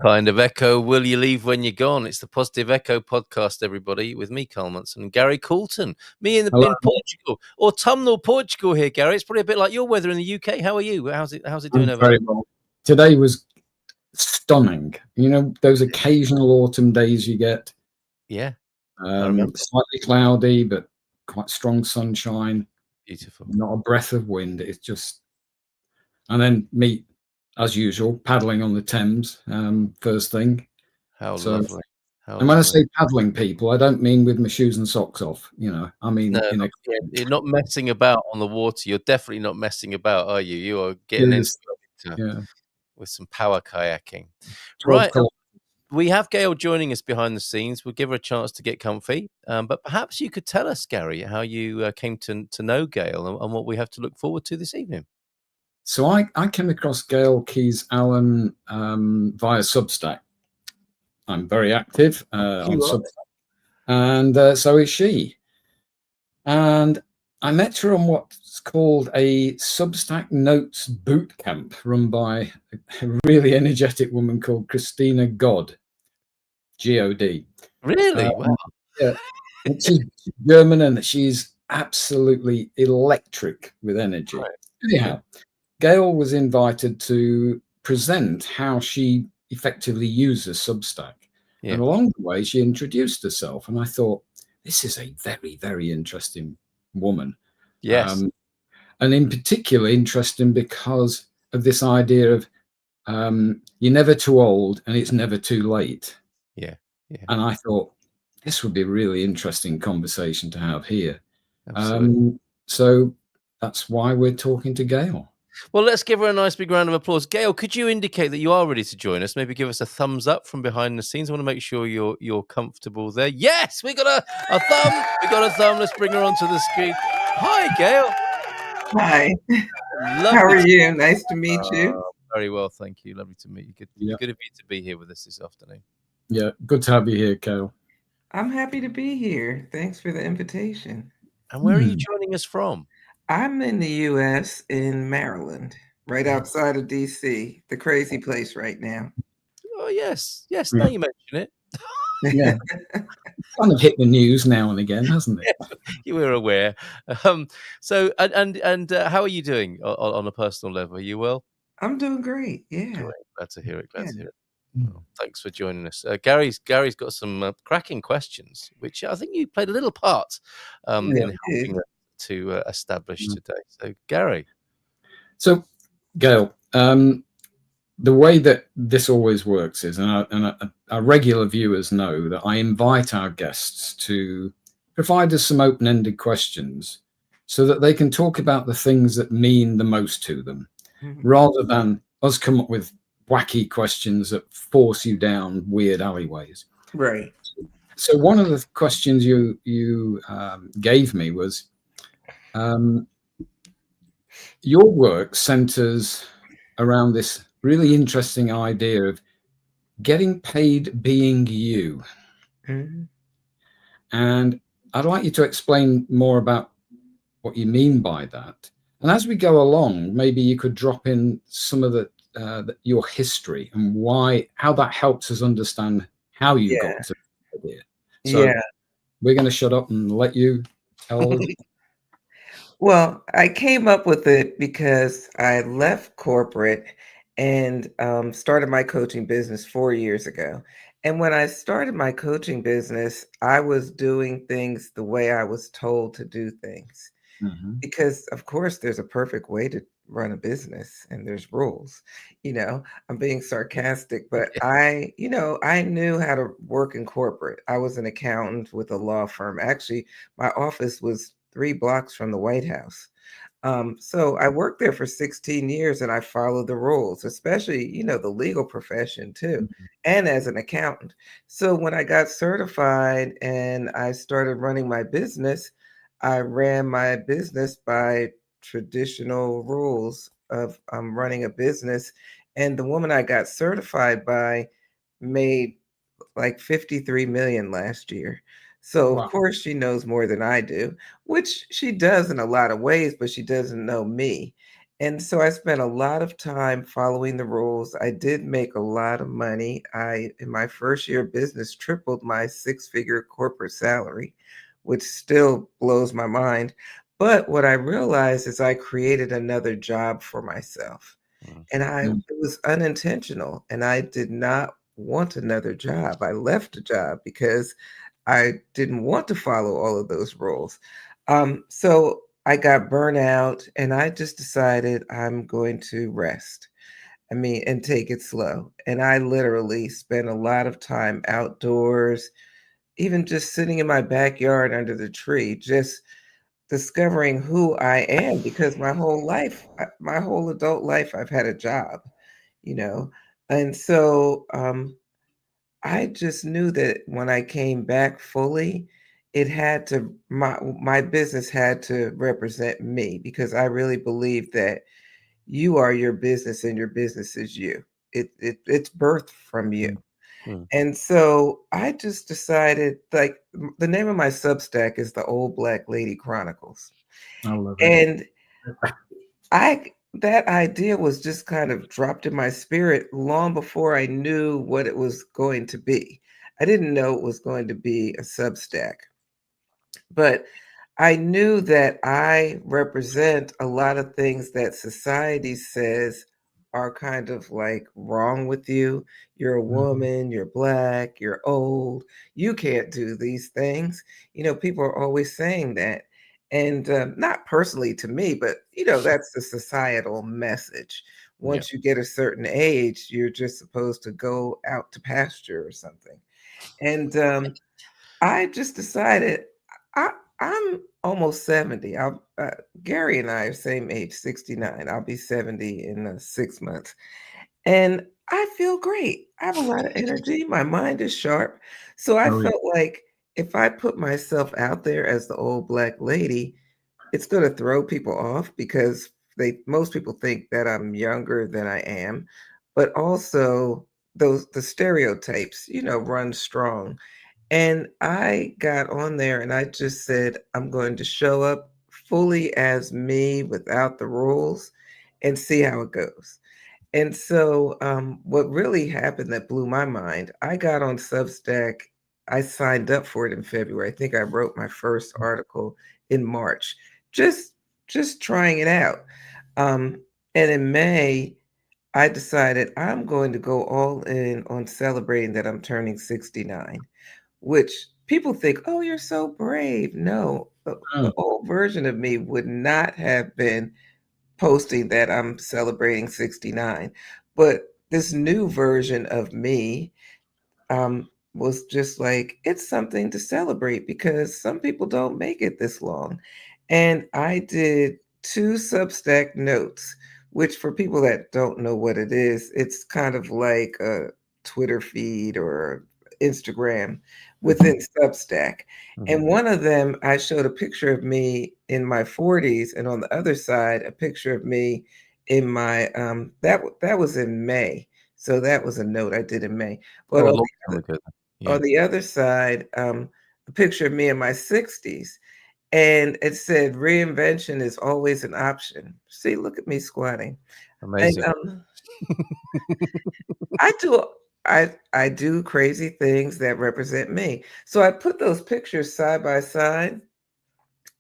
kind of echo will you leave when you're gone? It's the Positive Echo podcast, everybody, with me, Carl Munson, and Gary Coulton. Me in Portugal, autumnal Portugal here, Gary. It's probably a bit like your weather in the UK. How are you? How's it doing over there? Well. Today was stunning. You know, those occasional autumn days you get. Yeah. Slightly cloudy, but quite strong sunshine. Beautiful. Not a breath of wind. It's just, and then me, as usual, paddling on the Thames first thing. How lovely. And when I say paddling, people, I don't mean with my shoes and socks off. You know, I mean, you're not messing about on the water. You're definitely not messing about, are you? You are getting into with some power kayaking. Right. We have Gail joining us behind the scenes. We'll give her a chance to get comfy. But perhaps you could tell us, Gary, how you came to know Gail and what we have to look forward to this evening. So I came across Gail Keyes-Allen via Substack. I'm very active on Substack. And so is she. And I met her on what's called a Substack Notes boot camp run by a really energetic woman called Christina God, G-O-D. Really? Wow. Yeah. She's German and she's absolutely electric with energy. Right. Anyhow, Gail was invited to present how she effectively uses Substack. Yeah. And along the way, she introduced herself. And I thought, this is a very, very interesting woman. Yes. And in particular, interesting because of this idea of you're never too old and it's never too late. Yeah. Yeah. And I thought, this would be a really interesting conversation to have here. So that's why we're talking to Gail. Well, let's give her a nice big round of applause. Gail, could you indicate that you are ready to join us? Maybe give us a thumbs up from behind the scenes. I want to make sure you're comfortable there. Yes, we got a thumb. We got a thumb. Let's bring her onto the screen. Hi, Gail. Hi. How are you? Nice to meet you. Very well, thank you. Lovely to meet you. Good of you to be here with us this afternoon. Yeah, good to have you here, Gail. I'm happy to be here. Thanks for the invitation. And where are you joining us from? I'm in the U.S. in Maryland, right outside of D.C., the crazy place right now. Oh, yes. Yes, now you mention it. Yeah. Kind of hit the news now and again, hasn't it? Yeah, you were aware. So, how are you doing on a personal level? Are you well? I'm doing great, yeah. Great. Glad to hear it. Well, thanks for joining us. Gary's got some cracking questions, which I think you played a little part in helping to establish today. So, Gary. So, Gail, the way that this always works is, and our regular viewers know that I invite our guests to provide us some open-ended questions so that they can talk about the things that mean the most to them, rather than us come up with wacky questions that force you down weird alleyways. Right. So one of the questions you gave me was, your work centers around this really interesting idea of getting paid being you. And I'd like you to explain more about what you mean by that. And as we go along, maybe you could drop in some of your history and how that helps us understand how you got to the idea. So we're going to shut up and let you tell us. Well, I came up with it because I left corporate and started my coaching business 4 years ago. And when I started my coaching business, I was doing things the way I was told to do things. Because, of course, there's a perfect way to run a business and there's rules. I'm being sarcastic, but I knew how to work in corporate. I was an accountant with a law firm. Actually, my office was 3 blocks from the White House. So I worked there for 16 years and I followed the rules, especially, the legal profession too, and as an accountant. So when I got certified and I started running my business, I ran my business by traditional rules of running a business. And the woman I got certified by made like 53 million last year. So of course she knows more than I do, which she does in a lot of ways, but she doesn't know me. And so I spent a lot of time following the rules. I did make a lot of money. In my first year of business, tripled my six-figure corporate salary, which still blows my mind. But what I realized is I created another job for myself. And it was unintentional, and I did not want another job. I left a job because I didn't want to follow all of those rules. So I got burnt out, and I just decided I'm going to rest. I mean, and take it slow. And I literally spent a lot of time outdoors, even just sitting in my backyard under the tree, just discovering who I am, because my whole life, my whole adult life, I've had a job, you know? And so I just knew that when I came back fully, it had to, my business had to represent me, because I really believe that you are your business and your business is you. It's birthed from you. And so I just decided, like, the name of my Substack is the Old Black Lady Chronicles. I love it. And that idea was just kind of dropped in my spirit long before I knew what it was going to be. I didn't know it was going to be a Substack, but I knew that I represent a lot of things that society says are kind of like wrong with you. You're a woman, you're Black, you're old, you can't do these things. People are always saying that. And not personally to me, but that's the societal message. Once you get a certain age, you're just supposed to go out to pasture or something. And I just decided I'm almost 70. Gary and I are same age, 69. I'll be 70 in 6 months. And I feel great. I have a lot of energy. My mind is sharp. So I felt like if I put myself out there as the old Black lady, it's going to throw people off, because most people think that I'm younger than I am. But also the stereotypes, run strong. And I got on there and I just said, I'm going to show up fully as me without the rules and see how it goes. And so, what really happened that blew my mind, I got on Substack. I signed up for it in February. I think I wrote my first article in March, just trying it out. And in May, I decided I'm going to go all in on celebrating that I'm turning 69, which people think, oh, you're so brave. No, the old version of me would not have been posting that I'm celebrating 69. But this new version of me was just like, it's something to celebrate, because some people don't make it this long. And I did 2 Substack notes, which, for people that don't know what it is, it's kind of like a Twitter feed or Instagram within Substack. And one of them, I showed a picture of me in my 40s, and on the other side, a picture of me in my that was in May. So that was a note I did in May. But on the other side, a picture of me in my 60s, and it said, reinvention is always an option. See, look at me squatting. Amazing. And, I do crazy things that represent me. So I put those pictures side by side,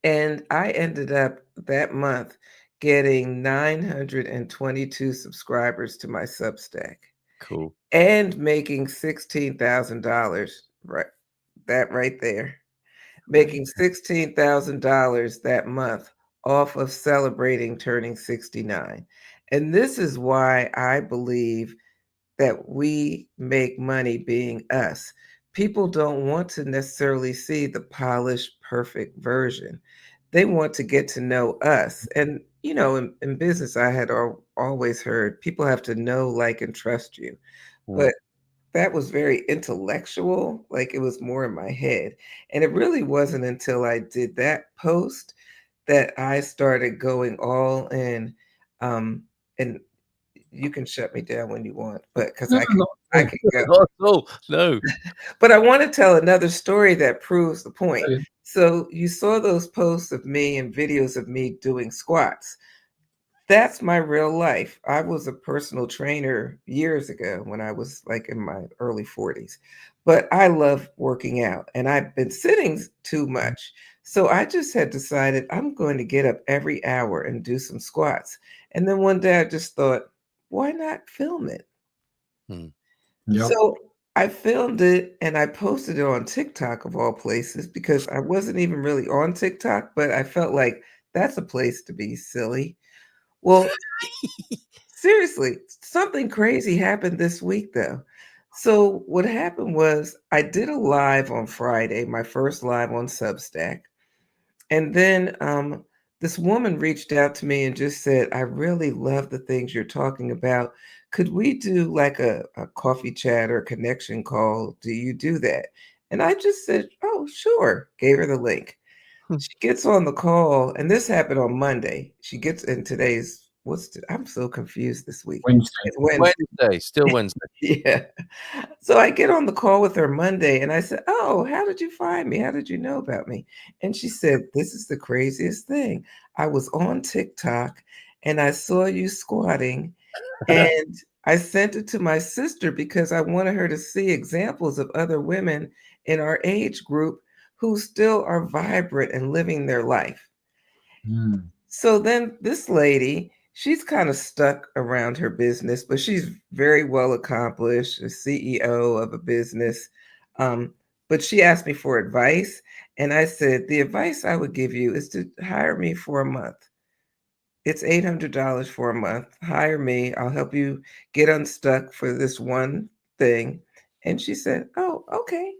and I ended up that month getting 922 subscribers to my Substack. Cool. And making $16,000, right? That right there. Making $16,000 that month off of celebrating turning 69. And this is why I believe that we make money being us. People don't want to necessarily see the polished, perfect version. They want to get to know us. And, in business, I had always heard people have to know, like, and trust you. But that was very intellectual, like it was more in my head. And it really wasn't until I did that post that I started going all in. And you can shut me down when you want, but because I can go. No. But I want to tell another story that proves the point. So you saw those posts of me and videos of me doing squats. That's my real life. I was a personal trainer years ago when I was like in my early 40s, but I love working out and I've been sitting too much. So I just had decided I'm going to get up every hour and do some squats. And then one day I just thought, why not film it? Hmm. Yep. So I filmed it and I posted it on TikTok of all places because I wasn't even really on TikTok, but I felt like that's a place to be silly. Well, seriously, something crazy happened this week though. So what happened was I did a live on Friday, my first live on Substack. And then this woman reached out to me and just said, I really love the things you're talking about. Could we do like a coffee chat or connection call? Do you do that? And I just said, oh, sure. Gave her the link. She gets on the call, and this happened on Monday. She gets in today's I'm so confused this week. Wednesday. It's Wednesday. Still Wednesday. Yeah. So I get on the call with her Monday and I said, oh, how did you find me? How did you know about me? And she said, this is the craziest thing. I was on TikTok and I saw you squatting and I sent it to my sister because I wanted her to see examples of other women in our age group who still are vibrant and living their life. Mm. So then this lady, she's kind of stuck around her business, but she's very well accomplished, a CEO of a business. But she asked me for advice. And I said, the advice I would give you is to hire me for a month. It's $800 for a month. Hire me. I'll help you get unstuck for this one thing. And she said, oh, okay.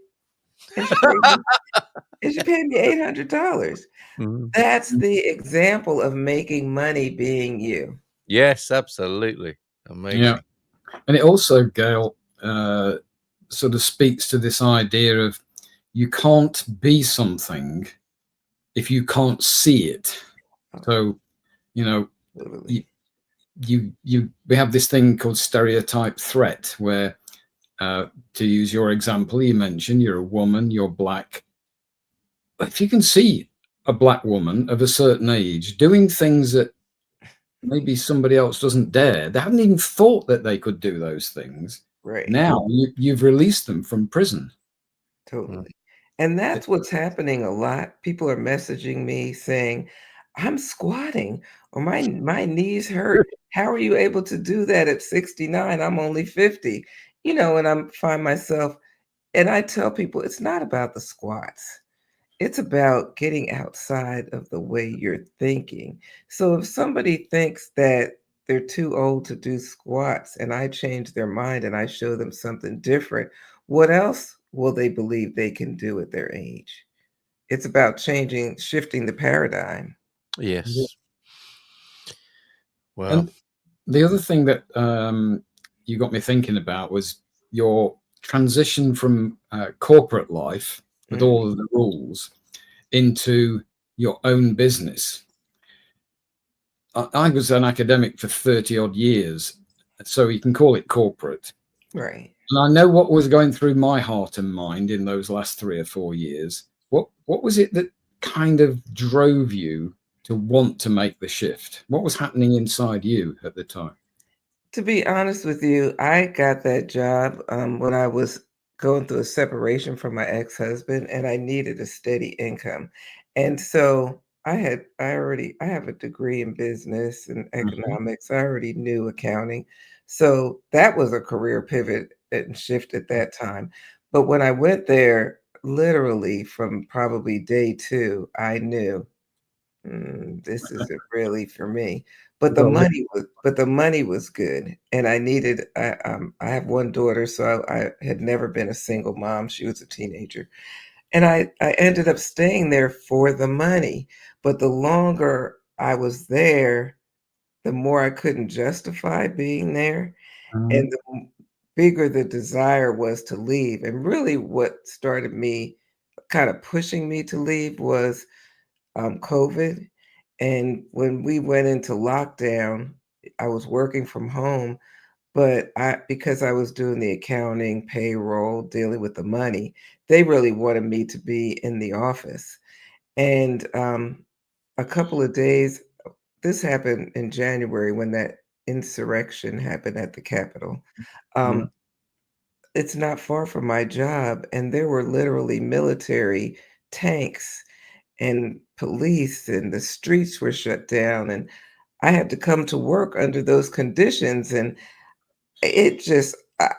And she paid me $800. Mhm. That's the example of making money being you. Yes, absolutely. Amazing. Yeah. And it also, Gail, sort of speaks to this idea of you can't be something if you can't see it. So, you know, we have this thing called stereotype threat where, to use your example, you mentioned you're a woman, you're black. If you can see a black woman of a certain age doing things that maybe somebody else doesn't dare, they haven't even thought that they could do those things. Right. Now you've released them from prison. Totally. And that's what's happening a lot. People are messaging me saying, I'm squatting or my knees hurt. How are you able to do that at 69? I'm only 50. And I find myself, and I tell people it's not about the squats. It's about getting outside of the way you're thinking. So if somebody thinks that they're too old to do squats and I change their mind and I show them something different, what else will they believe they can do at their age? It's about shifting the paradigm. Yes. Well, and the other thing that you got me thinking about was your transition from corporate life with all of the rules into your own business. I was an academic for 30 odd years, so you can call it corporate. Right. And I know what was going through my heart and mind in those last 3 or 4 years. What was it that kind of drove you to want to make the shift? What was happening inside you at the time? To be honest with you, I got that job when I was going through a separation from my ex-husband and I needed a steady income. And so I have a degree in business and economics. I already knew accounting. So that was a career pivot and shift at that time. But when I went there, literally from probably day 2, I knew this isn't really for me. But the money was good, and I have one daughter, so I had never been a single mom. She was a teenager, and I ended up staying there for the money. But the longer I was there, the more I couldn't justify being there, and the bigger the desire was to leave. And really, what started me kind of pushing me to leave was COVID. And when we went into lockdown, I was working from home, but because I was doing the accounting, payroll, dealing with the money, they really wanted me to be in the office. And a couple of days this happened in January when that insurrection happened at the Capitol. Yeah. It's not far from my job, and there were literally military tanks and police, and the streets were shut down, and I had to come to work under those conditions, and it just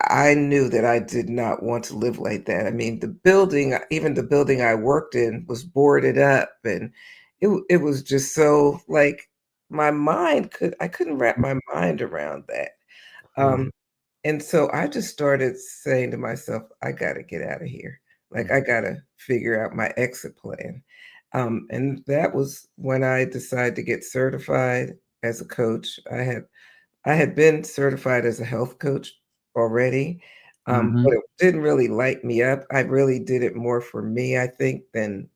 I knew that I did not want to live like that. I mean, the building, even the building I worked in was boarded up, and it was just so, like, I couldn't wrap my mind around that. Um, and so I just started saying to myself, "I gotta get out of here. Like, I gotta figure out my exit plan." And that was when I decided to get certified as a coach. I had been certified as a health coach already, but it didn't really light me up. I really did it more for me, I think, than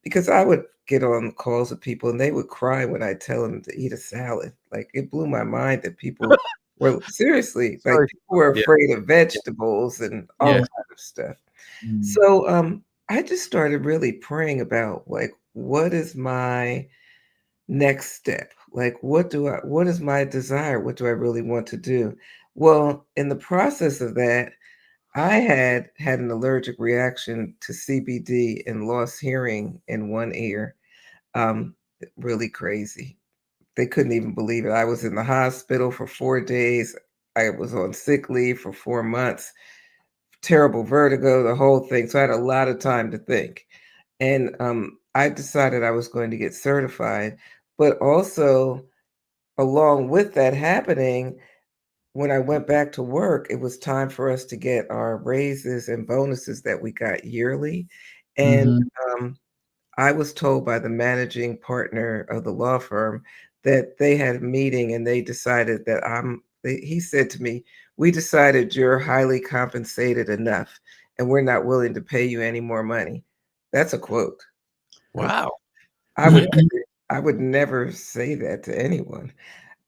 because I would get on calls with people and they would cry when I tell them to eat a salad. Like, it blew my mind that people were seriously, like, Sorry. people were Yeah. afraid of vegetables and all Yeah. kind of stuff. So, I just started really praying about, like, what is my next step? Like, what is my desire? What do I really want to do? Well, in the process of that, I had an allergic reaction to CBD and lost hearing in one ear. Um, really crazy. They couldn't even believe it. I was in the hospital for 4 days. I was on sick leave for 4 months. Terrible vertigo, the whole thing. So I had a lot of time to think. And I decided I was going to get certified, but also along with that happening, when I went back to work, it was time for us to get our raises and bonuses that we got yearly. And um, I was told by the managing partner of the law firm that they had a meeting and they decided that he said to me, "We decided you're highly compensated enough and we're not willing to pay you any more money." That's a quote. Wow. I would I would never say that to anyone.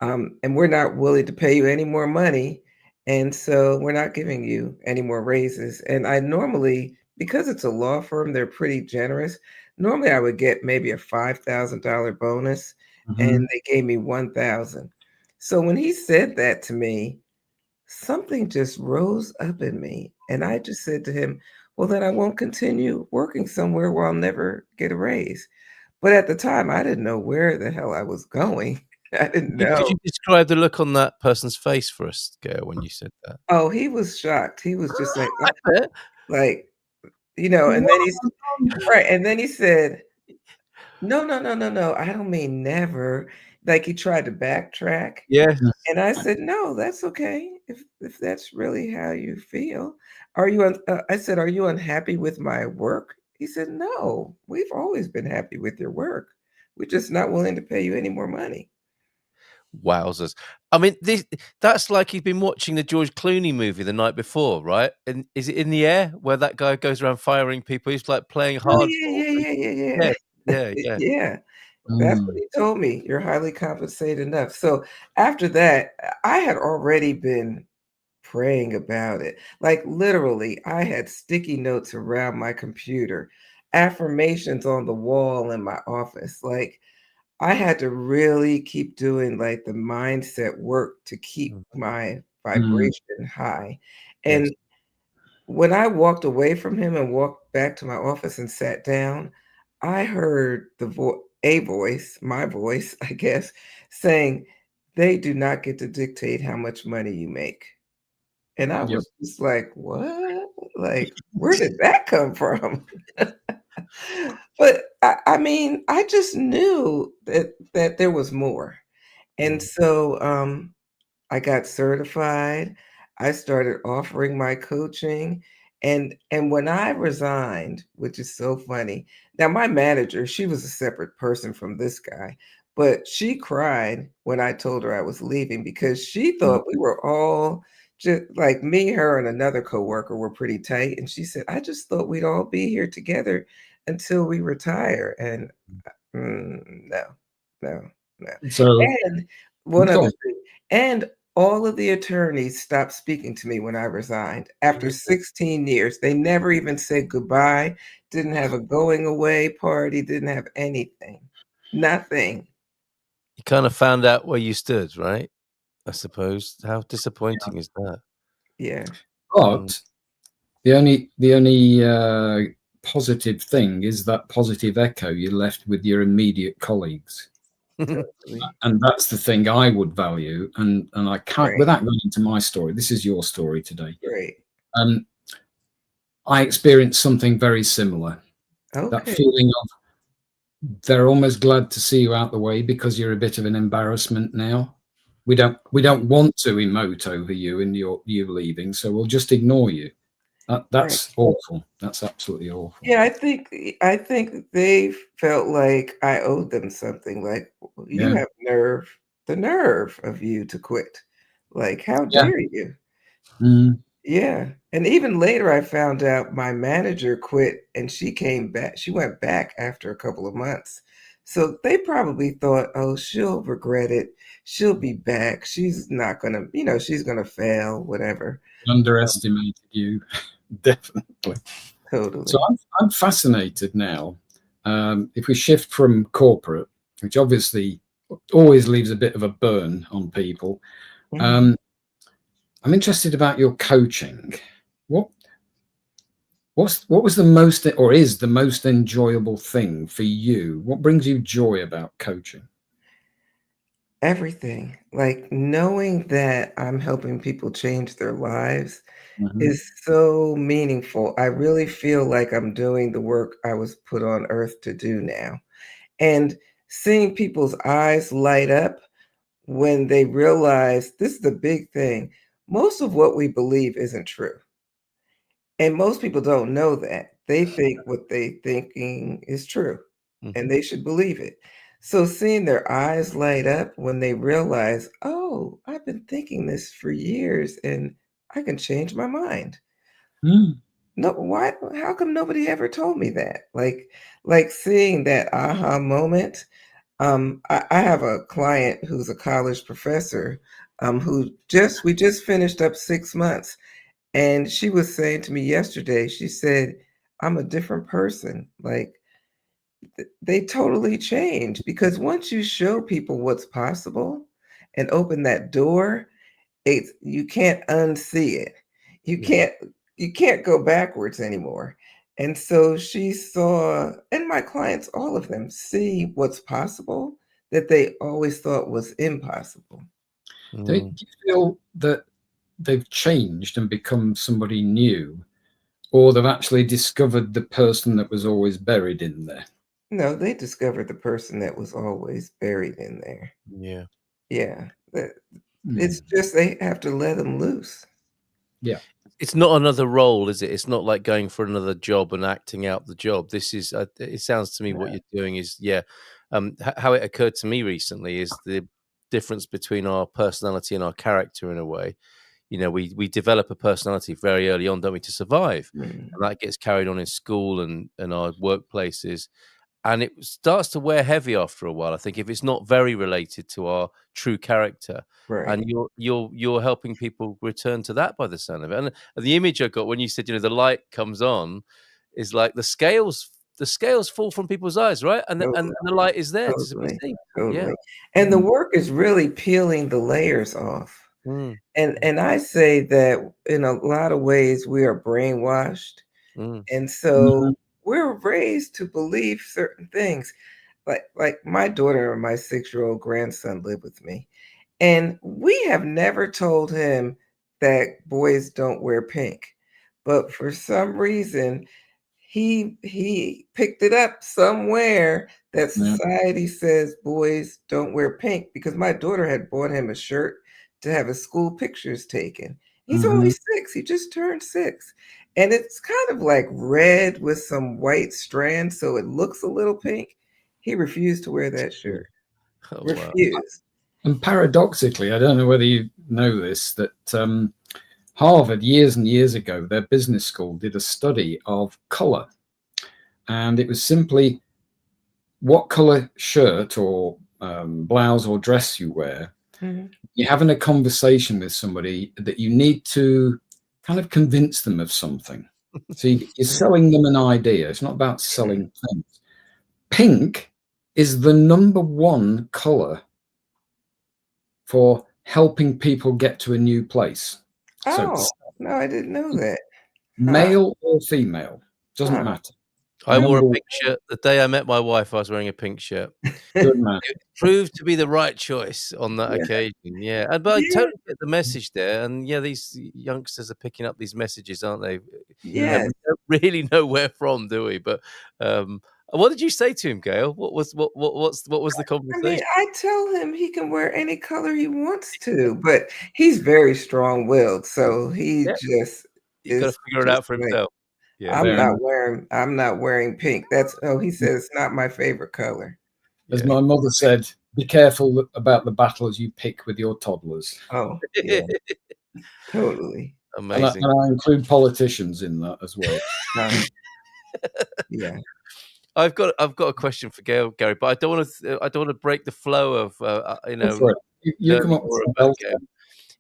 And we're not willing to pay you any more money. And so we're not giving you any more raises. And I normally, because it's a law firm, they're pretty generous. Normally I would get maybe a $5,000 bonus and they gave me 1,000. So when he said that to me, something just rose up in me. And I just said to him, well, then I won't continue working somewhere where I'll never get a raise. But at the time, I didn't know where the hell I was going. I didn't Could know. you describe the look on that person's face for us, Gail, when you said that? Oh, he was shocked. He was just like, I bet. like, and then right, and then he said, "No, no, no, no, no, I don't mean never." Like, he tried to backtrack, Yes. and I said, "No, that's okay, if that's really how you feel. Are you un" I said, "Are you unhappy with my work?" He said, "No, we've always been happy with your work. We're just not willing to pay you any more money." Wowzers. I mean, that's like you've been watching the George Clooney movie the night before, right? And is it In the Air where that guy goes around firing people? He's like playing Oh, hardball. yeah. Yeah, yeah. Yeah, that's what he told me, "You're highly compensated enough." So, after that, I had already been praying about it. Like, literally, I had sticky notes around my computer, affirmations on the wall in my office. Like, I had to really keep doing, like, the mindset work to keep my vibration high. Yes. And when I walked away from him and walked back to my office and sat down, I heard a voice, my voice, I guess, saying, "They do not get to dictate how much money you make." And I was just like, "What? Like, where did that come from?" But I mean, I just knew that there was more. And so I got certified. I started offering my coaching. And when I resigned, which is so funny. Now my manager, she was a separate person from this guy, but she cried when I told her I was leaving because she thought we were all just like me, her, and another coworker were pretty tight. And she said, "I just thought we'd all be here together until we retire." And no, no, no. So And one other thing, and all of the attorneys stopped speaking to me when I resigned after 16 years. They never even said goodbye, didn't have a going away party, didn't have anything. Nothing. kind of found out where you stood, right? I suppose. How disappointing is that? Yeah. But the only positive thing is that positive echo you left with your immediate colleagues. And that's the thing I would value. And I can't, without going into my story, this is your story today. Right. I experienced something very similar. Okay. That feeling of they're almost glad to see you out the way because you're a bit of an embarrassment now. We don't want to emote over you and you leaving, so we'll just ignore you. That's awful. That's absolutely awful. Yeah, I think they felt like I owed them something. Like, you have the nerve of you to quit. Like, how dare you? Yeah. And even later I found out my manager quit and she came back. She went back after a couple of months. So they probably thought, oh, she'll regret it. She'll be back. She's not gonna, she's gonna fail, whatever. Underestimated you. Definitely. Totally. So I'm fascinated now. If we shift from corporate, which obviously always leaves a bit of a burn on people, I'm interested about your coaching. What was the most, or is the most enjoyable thing for you? What brings you joy about coaching? Everything. Like, knowing that I'm helping people change their lives is so meaningful. I really feel like I'm doing the work I was put on earth to do now. And seeing people's eyes light up when they realize this is the big thing. Most of what we believe isn't true. And most people don't know that. They think what they thinking is true and they should believe it. So seeing their eyes light up when they realize, oh, I've been thinking this for years and I can change my mind. No, why? How come nobody ever told me that? Like seeing that aha moment. I have a client who's a college professor, we just finished up 6 months, and she was saying to me yesterday, she said, "I'm a different person." Like, they totally change because once you show people what's possible and open that door, you can't unsee it. You can't go backwards anymore. And so she saw, and my clients, all of them, see what's possible that they always thought was impossible. Do you feel that they've changed and become somebody new, or they've actually discovered the person that was always buried in there? No, they discovered the person that was always buried in there. Yeah. Yeah. It's just they have to let them loose. Yeah. It's not another role, is it? It's not like going for another job and acting out the job. This is, it sounds to me what you're doing is, how it occurred to me recently is the difference between our personality and our character in a way. We develop a personality very early on, don't we, to survive? And that gets carried on in school and our workplaces. And it starts to wear heavy after a while, I think, if it's not very related to our true character. Right. And you're helping people return to that by the sound of it. And the image I got when you said, the light comes on is like the scales fall from people's eyes, right? And the light is there to be seen. Yeah. And the work is really peeling the layers off. And I say that in a lot of ways we are brainwashed. And so we're raised to believe certain things. Like my daughter and my 6-year-old grandson live with me. And we have never told him that boys don't wear pink. But for some reason, he picked it up somewhere that society says boys don't wear pink, because my daughter had bought him a shirt to have his school pictures taken. He's only 6. He just turned 6. And it's kind of like red with some white strands, so it looks a little pink. He refused to wear that shirt. Refused. Wow. And paradoxically, I don't know whether you know this, that Harvard, years and years ago, their business school did a study of color. And it was simply what color shirt or blouse or dress you wear. You're having a conversation with somebody that you need to kind of convince them of something. So you're selling them an idea. It's not about selling things. Pink is the #1 color for helping people get to a new place. Oh, so, no, I didn't know that. Male or female, doesn't matter. I wore a pink shirt. The day I met my wife, I was wearing a pink shirt. Good man. It proved to be the right choice on that occasion. Yeah. But I totally get the message there. And yeah, these youngsters are picking up these messages, aren't they? Yeah. We don't really know where from, do we? But what did you say to him, Gail? What was the conversation? I mean, I tell him he can wear any color he wants to, but he's very strong-willed, so he just you got to figure it out for himself. Yeah, I'm not wearing pink. He says it's not my favorite color. As my mother said, be careful about the battles you pick with your toddlers. Oh, yeah. Totally. Amazing. And I include politicians in that as well. Yeah. I've got a question for Gail, Gary, but I don't want to break the flow of you come up with Gail.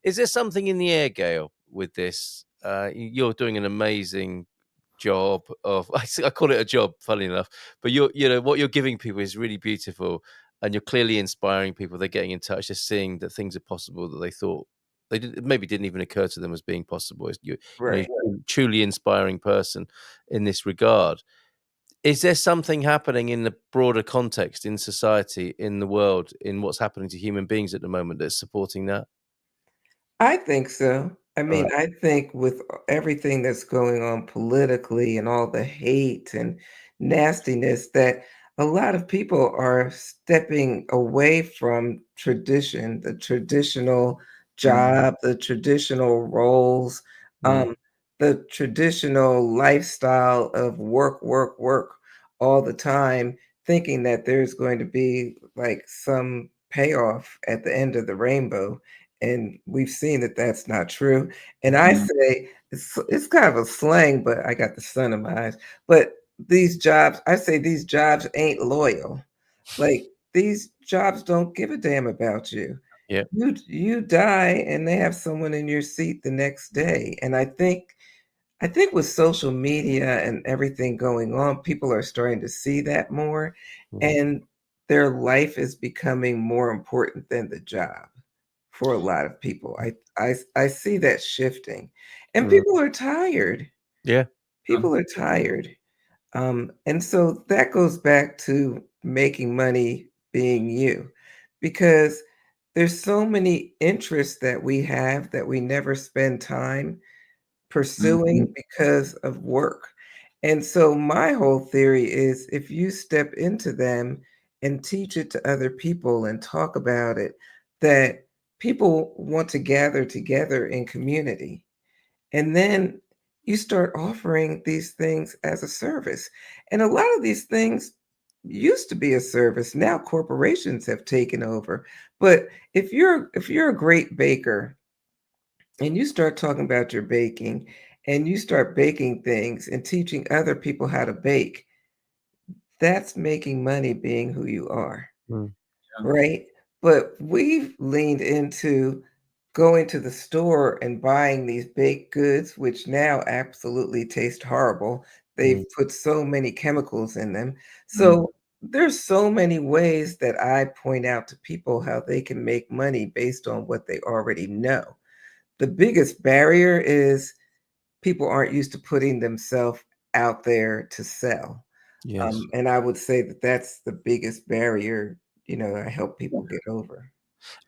Is there something in the air, Gail, with this? You're doing an amazing job of, I call it a job, funny enough, but what you're giving people is really beautiful, and you're clearly inspiring people. They're getting in touch, they're seeing that things are possible that they thought maybe didn't even occur to them as being possible. You're a truly inspiring person in this regard. Is there something happening in the broader context, in society, in the world, in what's happening to human beings at the moment that's supporting that? I think so. I mean, I think with everything that's going on politically and all the hate and nastiness, that a lot of people are stepping away from tradition, the traditional job, the traditional roles, the traditional lifestyle of work all the time, thinking that there's going to be like some payoff at the end of the rainbow. And we've seen that that's not true. And I say it's kind of a slang, but I got the sun in my eyes. But these jobs ain't loyal. Like, these jobs don't give a damn about you. Yeah. You die and they have someone in your seat the next day. And I think with social media and everything going on, people are starting to see that more, and their life is becoming more important than the job for a lot of people. I see that shifting, and people are tired. Yeah. People are tired. And so that goes back to making money being you, because there's so many interests that we have that we never spend time pursuing because of work. And so my whole theory is, if you step into them and teach it to other people and talk about it, that people want to gather together in community. And then you start offering these things as a service. And a lot of these things used to be a service. Now corporations have taken over. But if you're a great baker and you start talking about your baking and you start baking things and teaching other people how to bake, that's making money being who you are. Right? But we've leaned into going to the store and buying these baked goods, which now absolutely taste horrible. They've put so many chemicals in them. So there's so many ways that I point out to people how they can make money based on what they already know. The biggest barrier is people aren't used to putting themselves out there to sell. Yes. And I would say that that's the biggest barrier, I help people get over.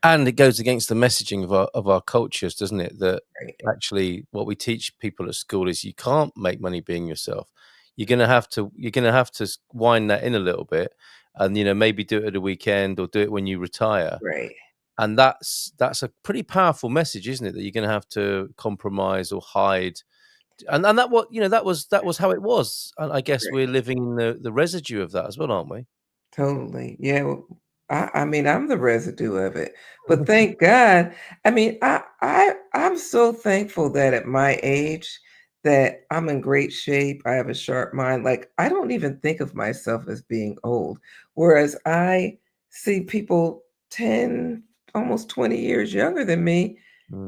And it goes against the messaging of our cultures, doesn't it? That actually what we teach people at school is you can't make money being yourself. You're gonna have to wind that in a little bit, and maybe do it at a weekend or do it when you retire. Right. And that's a pretty powerful message, isn't it? That you're gonna have to compromise or hide. And that was how it was. And I guess we're living in the residue of that as well, aren't we? Totally. Yeah. Well, I mean, I'm the residue of it, but thank God. I mean, I'm so thankful that at my age that I'm in great shape. I have a sharp mind. Like, I don't even think of myself as being old. Whereas I see people 10, almost 20 years younger than me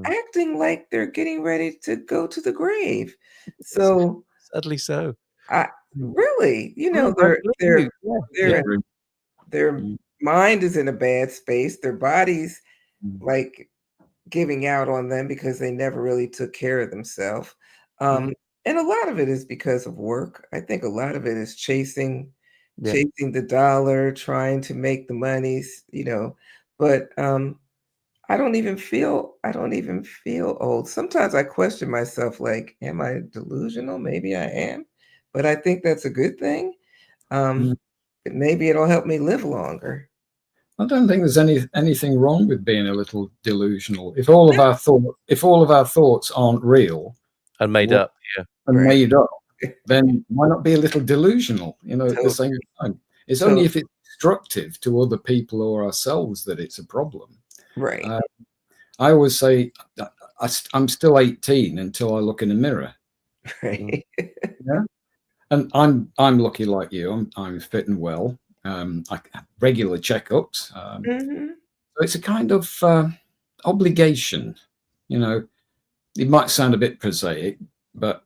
acting like they're getting ready to go to the grave. So sadly so. Really, their mind is in a bad space. Their bodies like giving out on them because they never really took care of themselves. And a lot of it is because of work. I think a lot of it is chasing the dollar, trying to make the monies, but I don't even feel old. Sometimes I question myself, like, am I delusional? Maybe I am, but I think that's a good thing. Maybe it'll help me live longer. I don't think there's anything wrong with being a little delusional. If all of our thoughts aren't real and made up, made up, then why not be a little delusional? At the same time, it's only if it's destructive to other people or ourselves that it's a problem. Right. I always say I'm still 18 until I look in the mirror. Right. Yeah. And I'm lucky like you. I'm fit and well. I have regular checkups. So it's a kind of obligation. It might sound a bit prosaic, but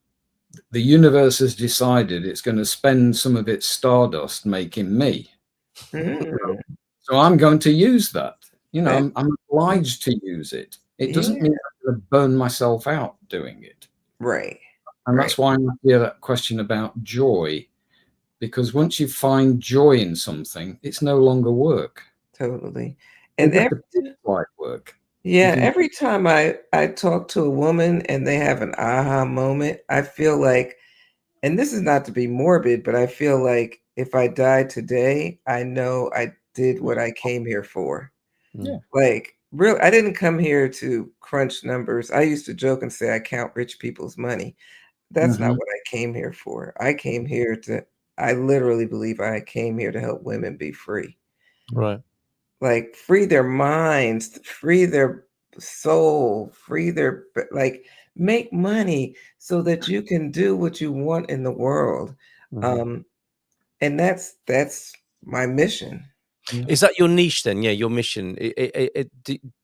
the universe has decided it's going to spend some of its stardust making me. So I'm going to use that. I'm obliged to use it. It doesn't mean I'm going to burn myself out doing it. Right. And that's why I hear that question about joy, because once you find joy in something, it's no longer work. Totally. And work. Yeah, every time I talk to a woman and they have an aha moment, I feel like, and this is not to be morbid, but I feel like if I die today, I know I did what I came here for. Yeah. Like, real, I didn't come here to crunch numbers. I used to joke and say I count rich people's money. That's not what I came here for. I literally believe I came here to help women be free. Right. Like, free their minds, free their soul, make money so that you can do what you want in the world. And that's my mission. Is that your niche then? Yeah, your mission.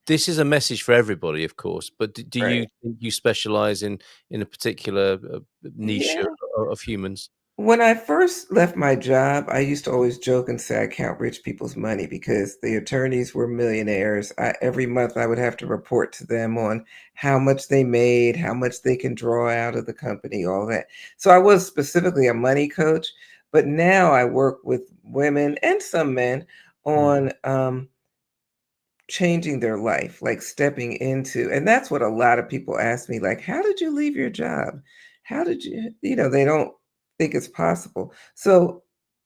This is a message for everybody, of course, but do you think you specialize in a particular niche of humans? When I first left my job, I used to always joke and say I count rich people's money because the attorneys were millionaires. Every month I would have to report to them on how much they made, how much they can draw out of the company, all that. So I was specifically a money coach, but now I work with women and some men on changing their life, like stepping into, and that's what a lot of people ask me, like, how did you leave your job? How did you, they don't think it's possible. So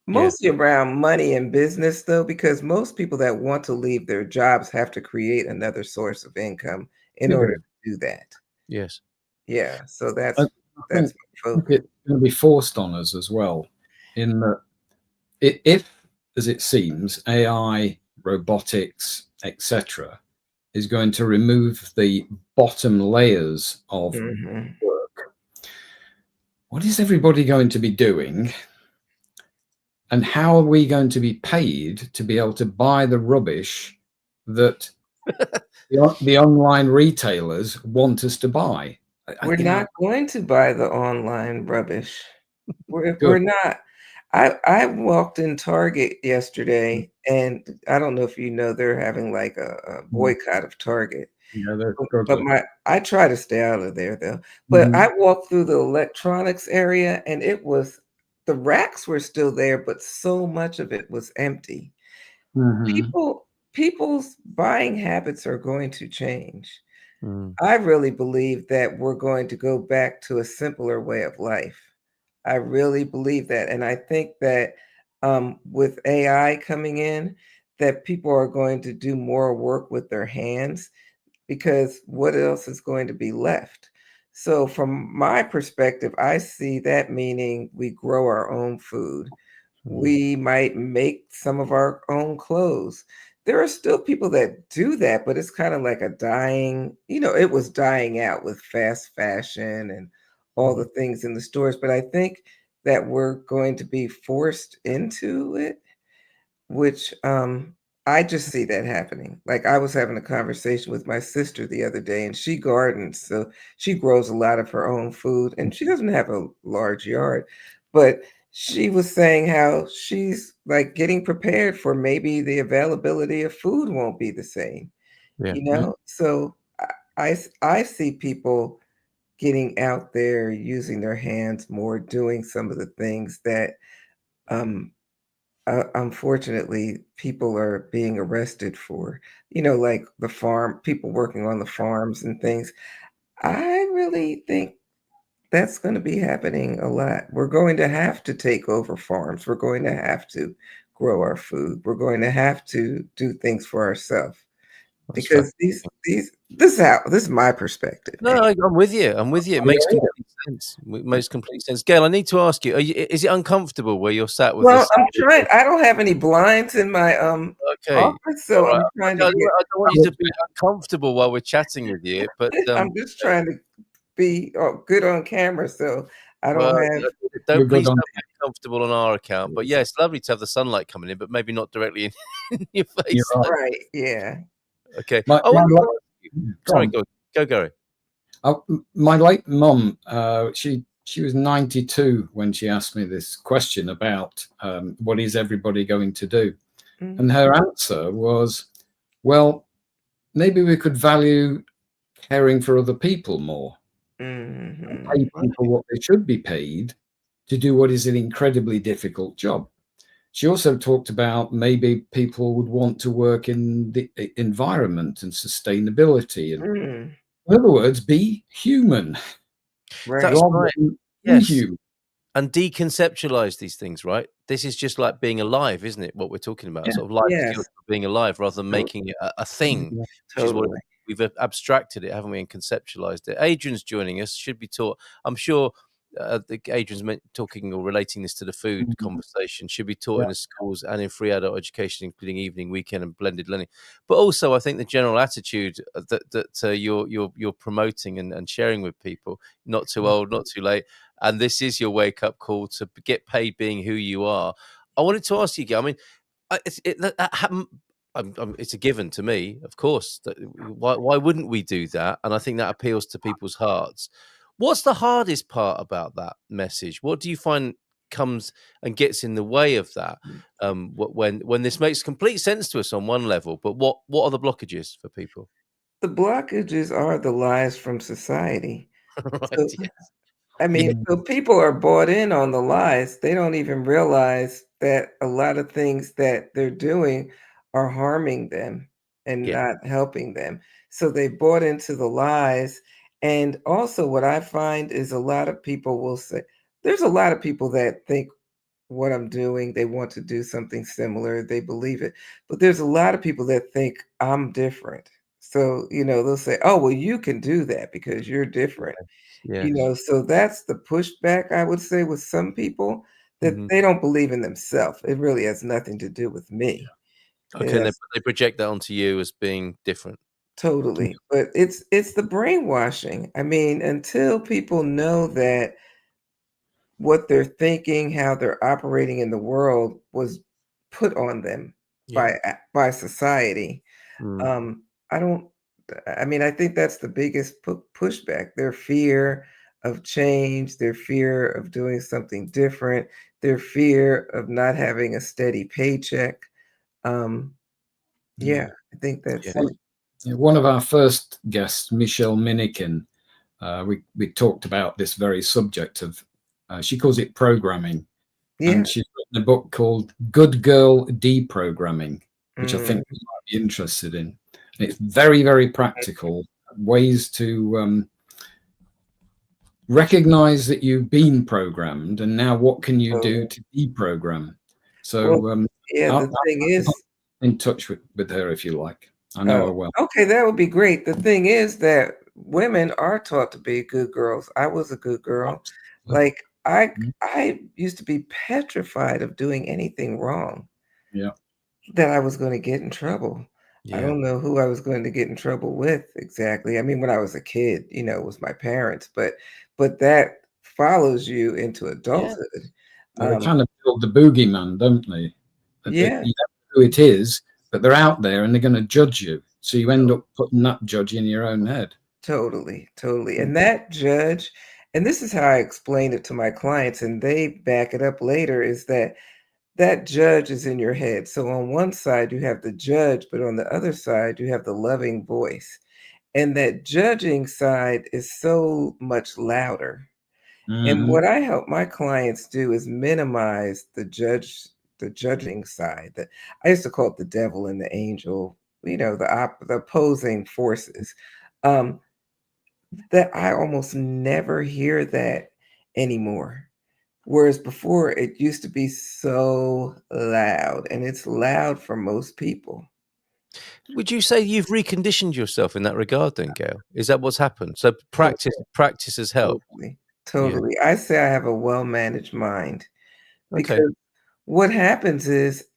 mostly around money and business, though, because most people that want to leave their jobs have to create another source of income in order to do that. Yes. Yeah. So that's it's going to be forced on us as well, in that if, as it seems, AI, robotics, etc., is going to remove the bottom layers of work, what is everybody going to be doing? And how are we going to be paid to be able to buy the rubbish that the online retailers want us to buy? We're not going to buy the online rubbish. We're not. I walked in Target yesterday, and I don't know if they're having like a boycott of Target. Yeah, but I try to stay out of there though. But I walked through the electronics area, and the racks were still there, but so much of it was empty. People's buying habits are going to change. I really believe that we're going to go back to a simpler way of life. I really believe that. And I think that with AI coming in, that people are going to do more work with their hands, because what else is going to be left? So from my perspective, I see that meaning we grow our own food. We might make some of our own clothes. There are still people that do that, but it's kind of like a dying, it was dying out with fast fashion and all the things in the stores. But I think that we're going to be forced into it, which I just see that happening. Like, I was having a conversation with my sister the other day, and she gardens, so she grows a lot of her own food, and she doesn't have a large yard, but she was saying how she's like getting prepared for maybe the availability of food won't be the same. you know? So I see people getting out there, using their hands more, doing some of the things that, unfortunately, people are being arrested for, like people working on the farms and things. I really think that's going to be happening a lot. We're going to have to take over farms. We're going to have to grow our food. We're going to have to do things for ourselves because this is my perspective. No, I'm with you. I'm with you. It makes complete sense. It makes complete sense. Gail, I need to ask you: is it uncomfortable where you're sat with? Well, I'm trying. I don't have any blinds in my office, so I'm trying to. I don't want you to be uncomfortable while we're chatting with you, but I'm just trying to be good on camera, so I don't have. Don't please don't be uncomfortable on our account. But yeah, it's lovely to have the sunlight coming in, but maybe not directly in your face. Right? Yeah. Okay. Sorry, go, Gary. My late mum, she was 92 when she asked me this question about what is everybody going to do, and her answer was, well, maybe we could value caring for other people more, and pay people what they should be paid to do what is an incredibly difficult job. She also talked about maybe people would want to work in the environment and sustainability. And in other words, be human. That's right. Yes. And deconceptualize these things, right? This is just like being alive, isn't it? What we're talking about, sort of life skills for being alive, rather than making it a thing, which is what we've abstracted it, haven't we, and conceptualized it. Adrian's joining us, should be taught. I'm sure Adrian's talking or relating this to the food conversation, should be taught in the schools and in free adult education, including evening, weekend, and blended learning. But also, I think the general attitude that you're promoting and sharing with people: not too old, not too late. And this is your wake up call to get paid being who you are. I wanted to ask you, I mean, it's a given to me, of course. Why wouldn't we do that? And I think that appeals to people's hearts. What's the hardest part about that message? What do you find comes and gets in the way of that? When this makes complete sense to us on one level, but what are the blockages for people? The blockages are the lies from society. Right, so, yes. I mean, so people are bought in on the lies. They don't even realize that a lot of things that they're doing are harming them and not helping them. So they bought into the lies. And also what I find is a lot of people will say, there's a lot of people that think what I'm doing, they want to do something similar, they believe it. But there's a lot of people that think I'm different. So, they'll say, oh, well, you can do that because you're different. So that's the pushback, I would say, with some people, that they don't believe in themselves. It really has nothing to do with me. Okay, and they project that onto you as being different. Totally. But it's the brainwashing. I mean, until people know that what they're thinking, how they're operating in the world was put on them by society. I think that's the biggest pushback, their fear of change, their fear of doing something different, their fear of not having a steady paycheck. I think that's one of our first guests, Michelle Minikin. We talked about this very subject of, she calls it programming. And she's written a book called Good Girl Deprogramming, which I think you might be interested in. And it's very, very practical ways to recognize that you've been programmed, and now what can you do to deprogram? So the thing is, in touch with her if you like. I know her well. Okay, that would be great. The thing is that women are taught to be good girls. I was a good girl. Like I used to be petrified of doing anything wrong. That I was going to get in trouble. I don't know who I was going to get in trouble with exactly. I mean, when I was a kid, it was my parents, but that follows you into adulthood. They kind of build the boogeyman, don't they? You don't know who it is, but they're out there and they're going to judge you. So you end up putting that judge in your own head. Totally. And that judge, and this is how I explain it to my clients, and they back it up later, is that that judge is in your head. So on one side you have the judge, but on the other side you have the loving voice. And that judging side is so much louder. And what I help my clients do is minimize the judging side. That I used to call it the devil and the angel, the opposing forces. Um, that I almost never hear that anymore. Whereas before it used to be so loud, and it's loud for most people. Would you say you've reconditioned yourself in that regard then, Gail? Is that what's happened? So practice has helped. Totally. I say I have a well-managed mind because what happens is,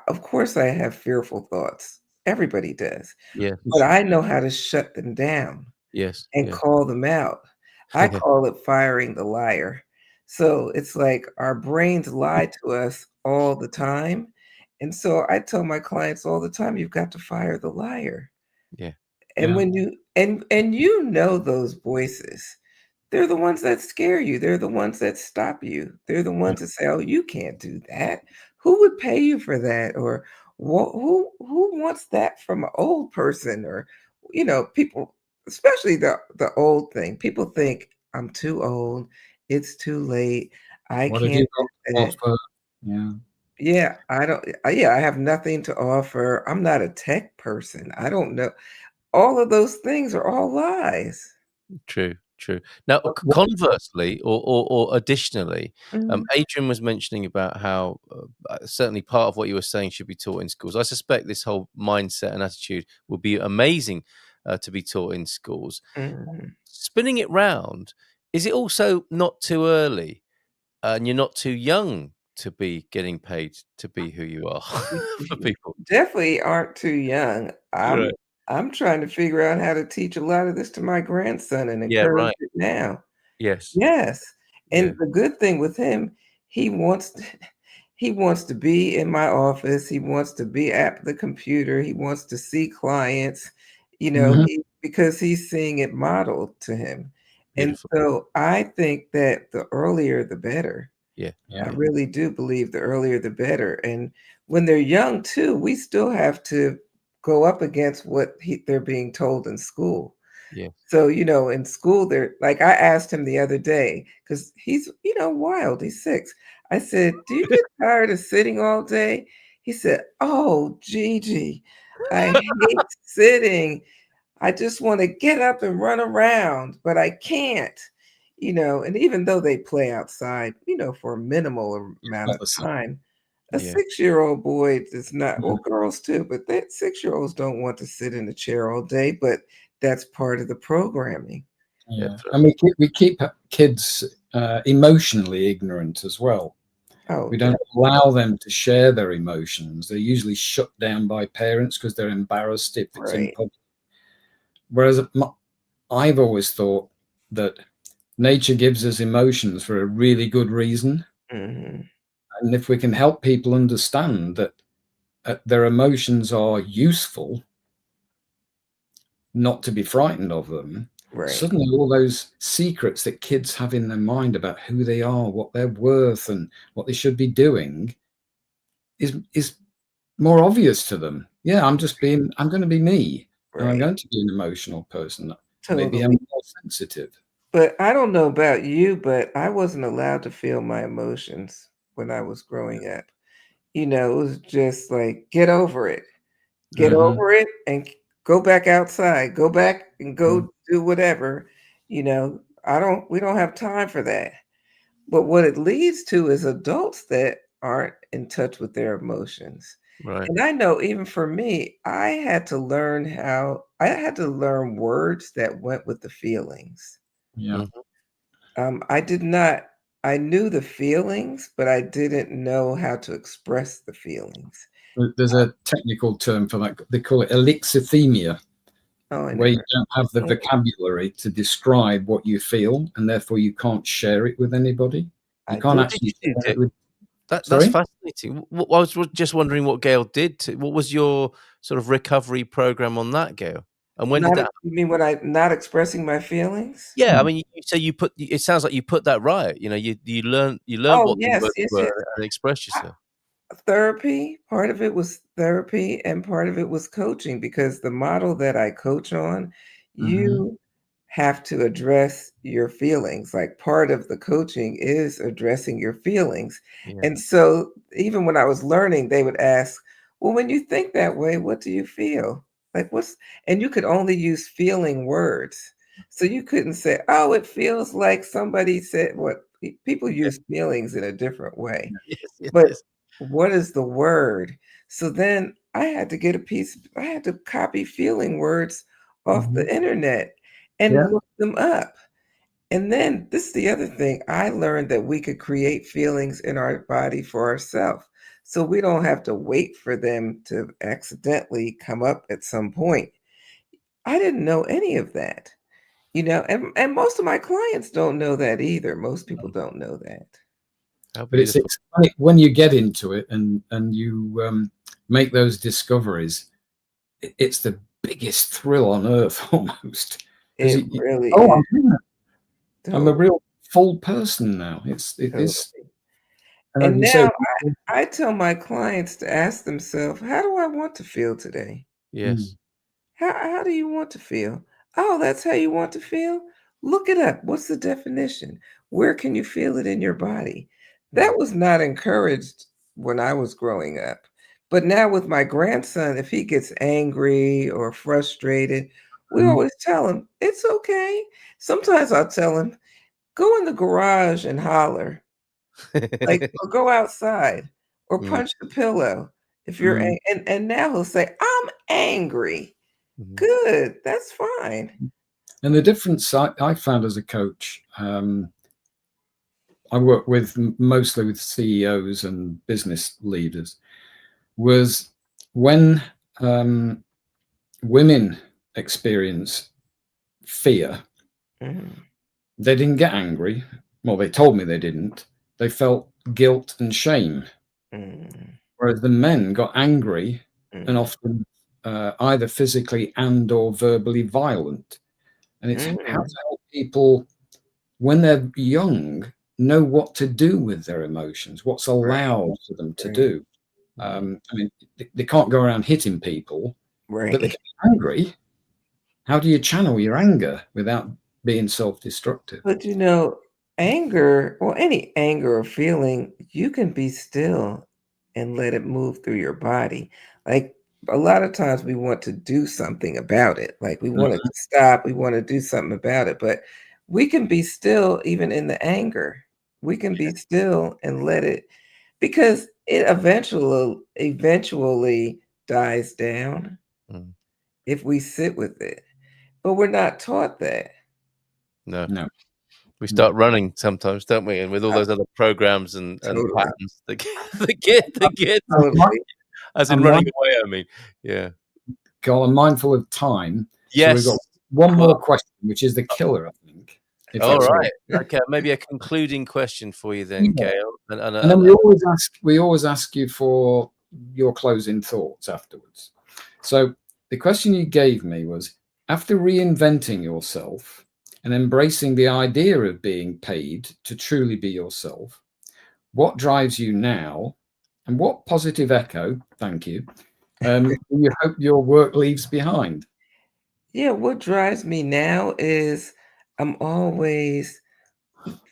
of course, I have fearful thoughts. Everybody does. Yeah. But I know how to shut them down. Yes. And call them out. I call it firing the liar. So it's like our brains lie to us all the time. And so I tell my clients all the time, you've got to fire the liar. Yeah. And when you and those voices, they're the ones that scare you. They're the ones that stop you. They're the ones that say, "Oh, you can't do that. Who would pay you for that?" Or who wants that from an old person? Or people, especially the old thing. People think I'm too old. It's too late. I can't do that. Yeah, I don't. I have nothing to offer. I'm not a tech person. I don't know. All of those things are all lies. True. Now, conversely, or additionally, Adrian was mentioning about how certainly part of what you were saying should be taught in schools. I suspect this whole mindset and attitude would be amazing to be taught in schools. Spinning it round, is it also not too early and you're not too young to be getting paid to be who you are for people? Definitely aren't too young. I'm trying to figure out how to teach a lot of this to my grandson and encourage it now. Yes. And the good thing with him, he wants to be in my office. He wants to be at the computer. He wants to see clients, because he's seeing it modeled to him. Beautiful. And so I think that the earlier, the better. I really do believe the earlier, the better. And when they're young too, we still have to go up against what they're being told in school. So, in school, they're like, I asked him the other day, because he's, wild, he's 6. I said, do you get tired of sitting all day? He said, oh, Gigi, I hate sitting. I just want to get up and run around, but I can't, and even though they play outside, for a minimal amount of time, a 6-year-old boy does not, well, girls too, but that 6-year-olds don't want to sit in a chair all day, but that's part of the programming. And we keep kids emotionally ignorant as well. We don't allow them to share their emotions. They're usually shut down by parents because they're embarrassed if it's in public. Whereas I've always thought that nature gives us emotions for a really good reason. And if we can help people understand that their emotions are useful, not to be frightened of them, suddenly all those secrets that kids have in their mind about who they are, what they're worth, and what they should be doing is more obvious to them. Yeah, I'm going to be me. And I'm going to be an emotional person. Maybe I'm more sensitive. But I don't know about you, but I wasn't allowed to feel my emotions when I was growing up. It was just like, get over it. Get over it and go back outside. Go back and go do whatever. We don't have time for that. But what it leads to is adults that aren't in touch with their emotions. And I know even for me, I had to learn words that went with the feelings. I knew the feelings, but I didn't know how to express the feelings. There's a technical term for that. They call it alexithymia, where you don't have the vocabulary to describe what you feel, and therefore you can't share it with anybody. You can't actually share it with. That's fascinating. I was just wondering what Gail did. What was your sort of recovery program on that, Gail? And when did that? You mean when I'm not expressing my feelings? Yeah, I mean, it sounds like you put that right. You learn what the words were and express yourself. therapy. Part of it was therapy, and part of it was coaching, because the model that I coach on, you have to address your feelings. Like, part of the coaching is addressing your feelings. Yeah. And so even when I was learning, they would ask, well, when you think that way, what do you feel? Like, and you could only use feeling words. So you couldn't say, oh, it feels like somebody said what. People use feelings in a different way. Yes, But yes. what is the word? So then I had to get I had to copy feeling words off the internet and look them up. And then this is the other thing. I learned that we could create feelings in our body for ourselves. So we don't have to wait for them to accidentally come up at some point. I didn't know any of that, and most of my clients don't know that either. Most people don't know that. But it's funny when you get into it and you make those discoveries. It's the biggest thrill on earth, almost. It really is. I'm a real full person now. It is. And now I tell my clients to ask themselves, how do I want to feel today? Yes. How do you want to feel? Oh, that's how you want to feel? Look it up. What's the definition? Where can you feel it in your body? That was not encouraged when I was growing up. But now with my grandson, if he gets angry or frustrated, we always tell him, it's okay. Sometimes I'll tell him, go in the garage and holler. Like, or go outside or punch the pillow if you're and now he'll say, I'm angry. Good, that's fine. And the difference I found as a coach, I work mostly with CEOs and business leaders, was when women experience fear, they didn't get angry. Well, they told me they didn't. They felt guilt and shame. Whereas the men got angry and often either physically and or verbally violent. And it's how to help people when they're young know what to do with their emotions, what's allowed for them to do. I mean, they can't go around hitting people, but they can be angry. How do you channel your anger without being self-destructive? But anger, or any anger or feeling, you can be still and let it move through your body. Like, a lot of times we want to do something about it. Like, we want it to stop, we want to do something about it, but we can be still even in the anger. We can be still and let it, because it eventually dies down if we sit with it. But we're not taught that. No. We start running sometimes, don't we? And with all those other programs and patterns, the kids, as in running away. I mean, yeah. Carl, I'm mindful of time. Yes. So we've got one more question, which is the killer, I think. All right. Okay. Maybe a concluding question for you then, Gail. And then we always ask you for your closing thoughts afterwards. So the question you gave me was, after reinventing yourself and embracing the idea of being paid to truly be yourself, what drives you now, and what positive echo, thank you, you hope your work leaves behind? Yeah, what drives me now is I'm always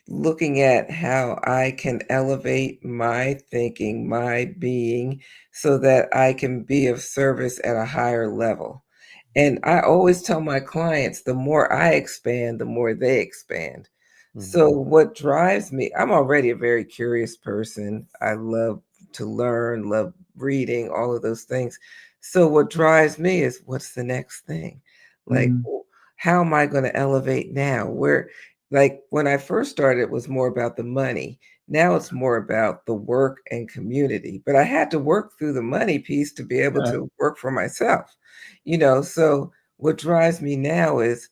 looking at how I can elevate my thinking, my being, so that I can be of service at a higher level. And I always tell my clients, the more I expand, the more they expand. So what drives me, I'm already a very curious person. I love to learn, love reading, all of those things. So what drives me is, what's the next thing? Like, how am I going to elevate now? Like, when I first started, it was more about the money. Now it's more about the work and community. But I had to work through the money piece to be able to work for myself. So what drives me now is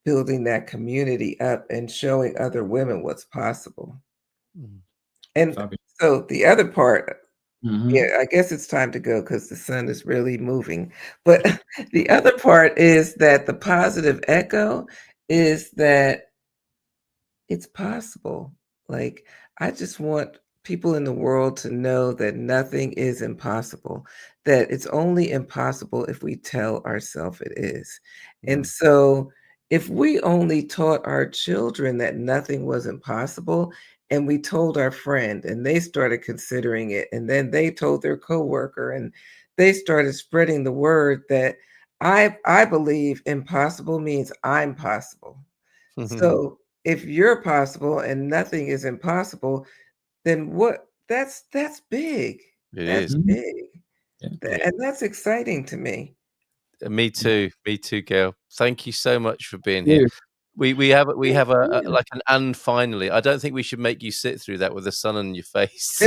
building that community up and showing other women what's possible. And so the other part, yeah, I guess it's time to go because the sun is really moving. But the other part is that the positive echo is that it's possible. Like, I just want people in the world to know that nothing is impossible, that it's only impossible if we tell ourselves it is. And so if we only taught our children that nothing was impossible, and we told our friend and they started considering it, and then they told their coworker and they started spreading the word that I believe impossible means I'm possible. So if you're possible and nothing is impossible, then what that's big. That's big. And that's exciting to me. Me too, Gail. Thank you so much for being here. We have a like an and finally. I don't think we should make you sit through that with the sun on your face.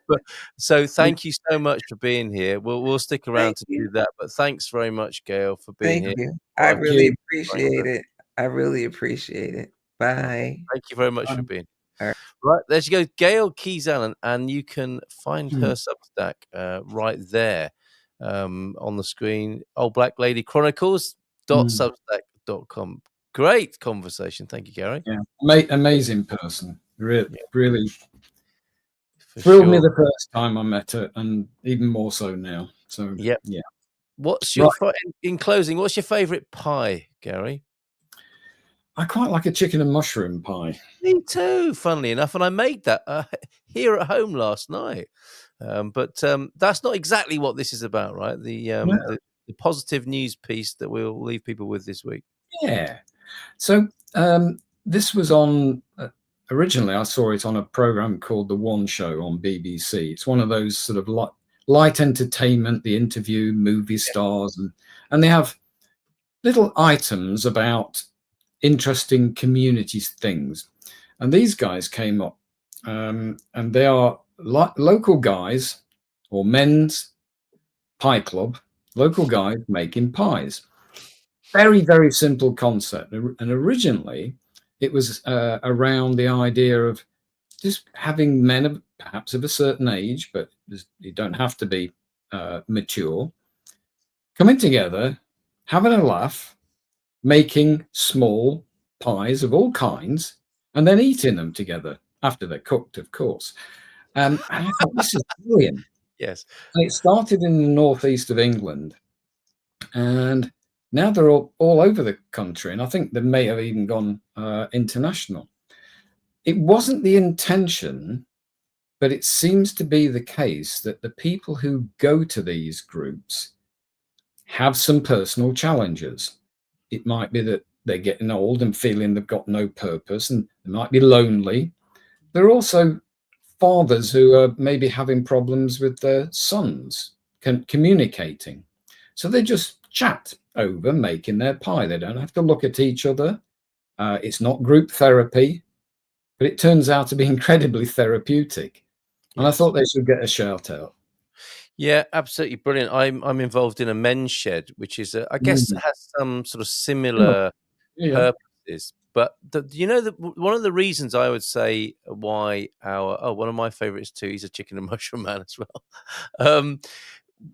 But so thank you so much for being here. We'll stick around to do that. But thanks very much, Gail, for being here. Thank you. I really appreciate it. I really appreciate it. Bye. Thank you very much for being here. Right, there you go, Gail Keys-Allen, and you can find her Substack right there on the screen. Old Black Lady Chronicles.substack.com. Great conversation. Thank you, Gary. Yeah, amazing person. Really thrilled me the first time I met her, and even more so now. So yeah. What's your in closing? What's your favourite pie, Gary? I quite like a chicken and mushroom pie. Me too, funnily enough, and I made that here at home last night. But that's not exactly what this is about, right? The positive news piece that we'll leave people with this week. Yeah. So this was on, originally I saw it on a program called The One Show on BBC. It's one of those sort of light entertainment, the interview movie stars, and they have little items about interesting communities things. And these guys came up and they are local guys, or men's pie club, local guys making pies. Very, very simple concept. And originally it was around the idea of just having men perhaps of a certain age, but you don't have to be mature, coming together, having a laugh, making small pies of all kinds, and then eating them together after they're cooked, of course. And I thought, this is brilliant. Yes. And it started in the northeast of England, and now they're all over the country, and I think they may have even gone international. It wasn't the intention, but it seems to be the case that the people who go to these groups have some personal challenges. It might be that they're getting old and feeling they've got no purpose, and they might be lonely. There are also fathers who are maybe having problems with their sons communicating. So they just chat over making their pie. They don't have to look at each other. It's not group therapy, but it turns out to be incredibly therapeutic. And I thought they should get a shout out. Yeah, absolutely brilliant. I'm involved in a men's shed, which is I guess has some sort of similar purposes. But one of the reasons I would say why one of my favorites too, he's a chicken and mushroom man as well.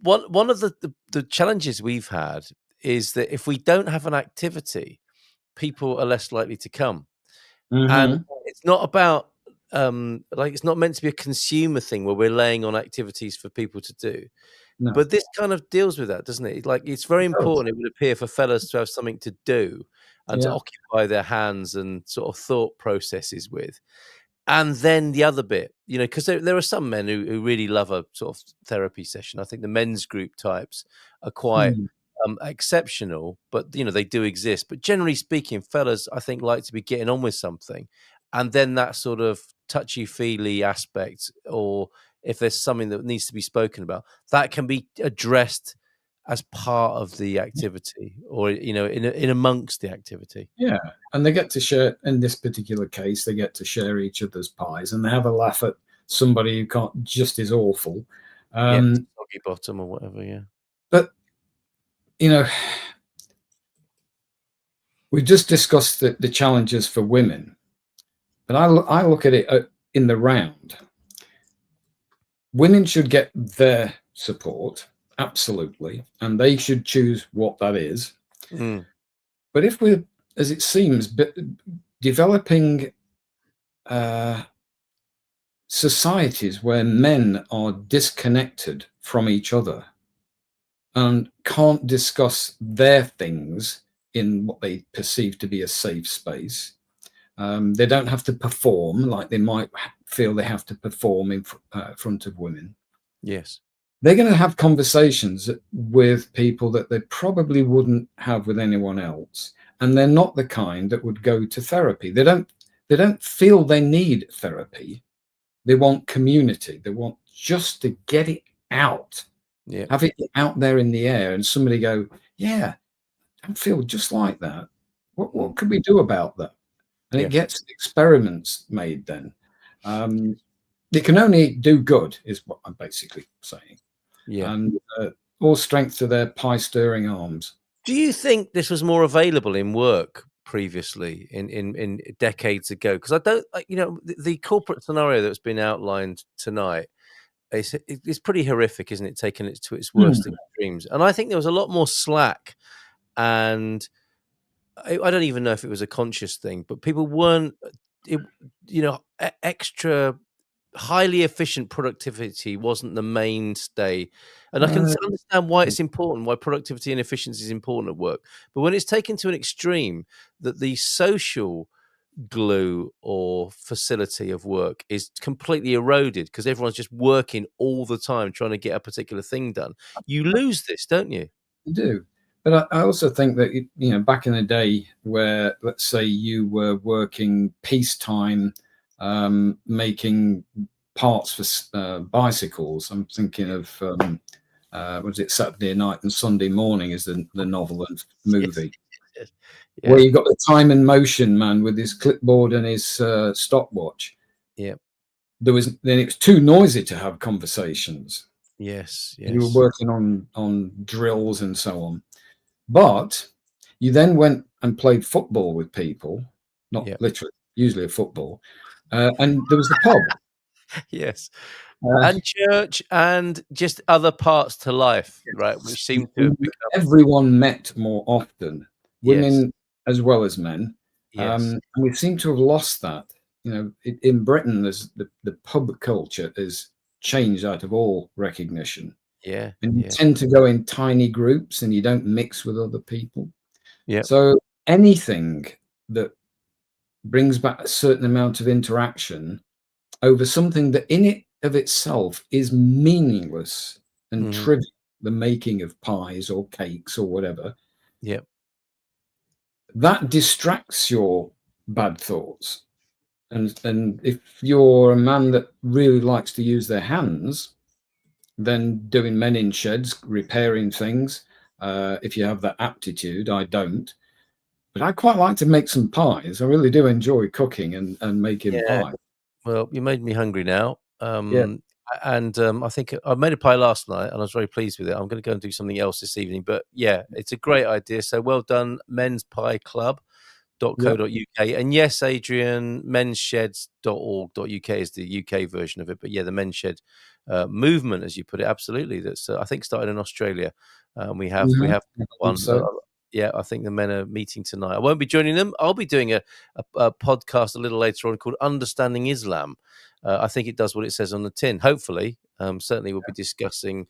One of the challenges we've had is that if we don't have an activity, people are less likely to come. And it's not about it's not meant to be a consumer thing where we're laying on activities for people to do. No. But this kind of deals with that, doesn't it? Like, it's very important, it would appear, for fellas to have something to do and to occupy their hands and sort of thought processes with. And then the other bit, because there are some men who really love a sort of therapy session. I think the men's group types are quite exceptional, but they do exist. But generally speaking, fellas, I think, like to be getting on with something, and then that sort of touchy-feely aspect, or if there's something that needs to be spoken about, that can be addressed as part of the activity, or in amongst the activity. Yeah, and they get to share. In this particular case, they get to share each other's pies, and they have a laugh at somebody who can't just is awful. Soggy bottom or whatever. Yeah, but we just discussed the challenges for women, but I look at it in the round. Women should get their support. Absolutely. And they should choose what that is. But if we're, as it seems, developing societies where men are disconnected from each other and can't discuss their things in what they perceive to be a safe space. They don't have to perform like they might feel they have to perform in front of women. Yes. They're going to have conversations with people that they probably wouldn't have with anyone else. And they're not the kind that would go to therapy. They don't feel they need therapy. They want community. They want just to get it out. Yeah. Have it out there in the air and somebody go, yeah, I feel just like that. What could we do about that? And it gets experiments made then. It can only do good, is what I'm basically saying. Yeah. And all strength to their pie-stirring arms. Do you think this was more available in work previously, in decades ago? Because I don't, the corporate scenario that's been outlined tonight it's pretty horrific, isn't it? Taking it to its worst extremes. And I think there was a lot more slack, and I don't even know if it was a conscious thing, but people weren't, extra highly efficient productivity wasn't the mainstay. And I can understand why it's important, why productivity and efficiency is important at work. But when it's taken to an extreme that the social glue or facility of work is completely eroded because everyone's just working all the time trying to get a particular thing done, you lose this, don't you? You do. But I also think that, back in the day where, let's say, you were working peacetime, making parts for bicycles. I'm thinking of, was it Saturday Night and Sunday Morning is the novel and movie. Yes. Yeah. Where you got the time and motion man with his clipboard and his stopwatch. Yeah. Then it was too noisy to have conversations. Yes. You were working on drills and so on. But you then went and played football with people, not literally, usually a football. And there was the pub. Yes. And church and just other parts to life, right? Which seem to have become... Everyone met more often, women as well as men. And we seem to have lost that. In Britain, there's the pub culture is changed out of all recognition. Yeah. And you tend to go in tiny groups and you don't mix with other people. Yeah. So anything that brings back a certain amount of interaction over something that in it of itself is meaningless and trivial, the making of pies or cakes or whatever. Yeah. That distracts your bad thoughts. And if you're a man that really likes to use their hands, then doing men in sheds, repairing things, if you have that aptitude. I don't. But I quite like to make some pies. I really do enjoy cooking and making pie. Well, you made me hungry now. And I think I made a pie last night and I was very pleased with it. I'm going to go and do something else this evening. But yeah, it's a great idea. So well done, Men's Pie Club.co.uk. And yes, Adrian, mensheds.org.uk is the UK version of it. But yeah, the Men's Shed movement, as you put it, absolutely. That's I think started in Australia. We have one. Yeah, I think the men are meeting tonight. I won't be joining them. I'll be doing a podcast a little later on called Understanding Islam. I think it does what it says on the tin. Hopefully, certainly we'll be discussing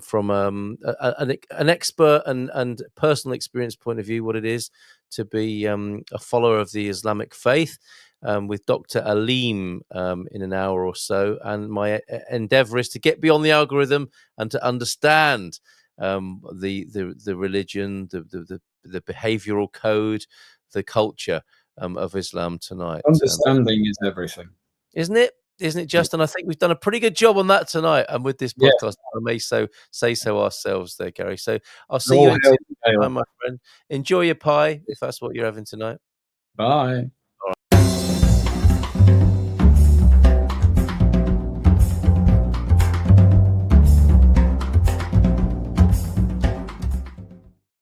from an expert and personal experience point of view what it is to be a follower of the Islamic faith. With Dr. Aleem in an hour or so, and my endeavor is to get beyond the algorithm and to understand the religion, the behavioral code, the culture of Islam tonight. Understanding is everything, isn't it? Isn't it, Justin? I think we've done a pretty good job on that tonight, and with this podcast, I may say so ourselves there, Gary. So I'll see you in 2 weeks' time, my friend. Enjoy your pie if that's what you're having tonight. Bye.